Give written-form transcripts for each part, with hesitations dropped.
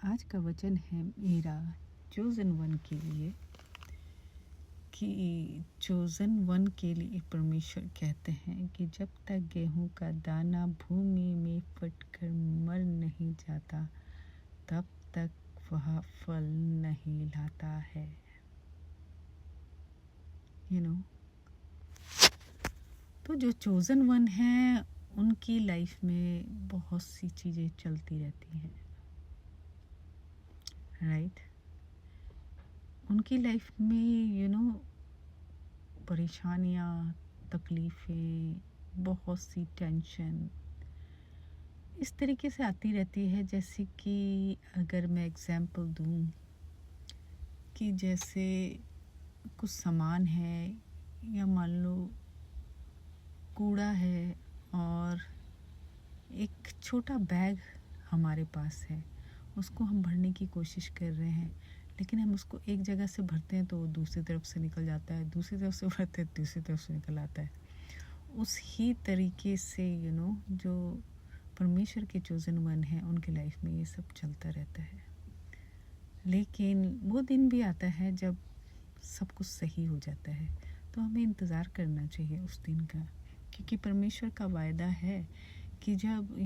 आज का वचन है मेरा चोज़न वन के लिए कि चोज़न वन के लिए परमेश्वर कहते हैं कि जब तक गेहूं का दाना भूमि में फटकर मर नहीं जाता तब तक वह फल नहीं लाता है। तो जो चोज़न वन है उनकी लाइफ में बहुत सी चीज़ें चलती रहती हैं, राइट। उनकी लाइफ में परेशानियाँ, तकलीफ़ें, बहुत सी टेंशन इस तरीके से आती रहती है। जैसे कि अगर मैं एग्ज़ाम्पल दूँ कि जैसे कुछ सामान है या मान लो कूड़ा है और एक छोटा बैग हमारे पास है, उसको हम भरने की कोशिश कर रहे हैं, लेकिन हम उसको एक जगह से भरते हैं तो वो दूसरी तरफ से निकल जाता है, दूसरी तरफ से भरते हैं दूसरी तरफ से निकल आता है। उस ही तरीके से जो परमेश्वर के चोज़न वन है उनके लाइफ में ये सब चलता रहता है। लेकिन वो दिन भी आता है जब सब कुछ सही हो जाता है, तो हमें इंतज़ार करना चाहिए उस दिन का, क्योंकि परमेश्वर का वायदा है कि जब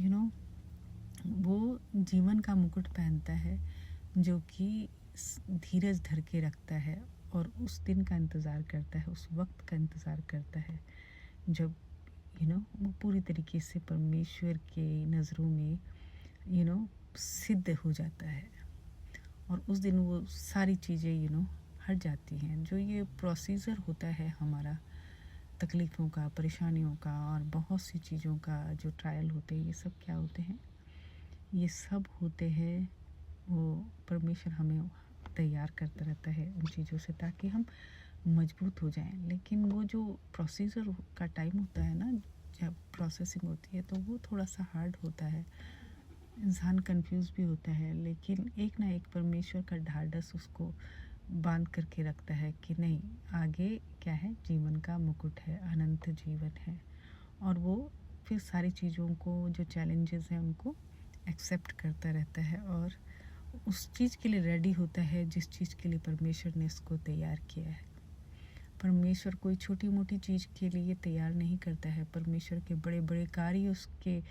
वो जीवन का मुकुट पहनता है जो कि धीरज धर के रखता है और उस दिन का इंतज़ार करता है, उस वक्त का इंतज़ार करता है जब वो पूरी तरीके से परमेश्वर के नज़रों में सिद्ध हो जाता है। और उस दिन वो सारी चीज़ें हट जाती हैं। जो ये प्रोसीजर होता है हमारा तकलीफ़ों का, परेशानियों का और बहुत सी चीज़ों का जो ट्रायल होते हैं, ये सब क्या होते हैं? ये सब होते हैं वो परमेश्वर हमें तैयार करता रहता है उन चीज़ों से, ताकि हम मजबूत हो जाएं। लेकिन वो जो प्रोसीजर का टाइम होता है ना, जब प्रोसेसिंग होती है तो वो थोड़ा सा हार्ड होता है, इंसान कंफ्यूज भी होता है, लेकिन एक ना एक परमेश्वर का ढाढ़स उसको बांध करके रखता है कि नहीं, आगे क्या है, जीवन का मुकुट है, अनंत जीवन है। और वो फिर सारी चीज़ों को, जो चैलेंजेस हैं उनको एक्सेप्ट करता रहता है और उस चीज़ के लिए रेडी होता है जिस चीज़ के लिए परमेश्वर ने इसको तैयार किया है। परमेश्वर कोई छोटी मोटी चीज़ के लिए तैयार नहीं करता है। परमेश्वर के बड़े बड़े कार्य उसके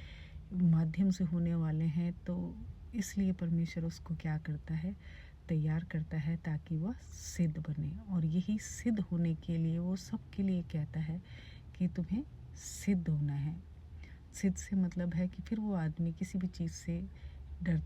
माध्यम से होने वाले हैं, तो इसलिए परमेश्वर उसको क्या करता है, तैयार करता है ताकि वह सिद्ध बने। और यही सिद्ध होने के लिए वो सबके लिए कहता है कि तुम्हें सिद्ध होना है। सिद्ध से मतलब है कि फिर वो आदमी किसी भी चीज़ से डर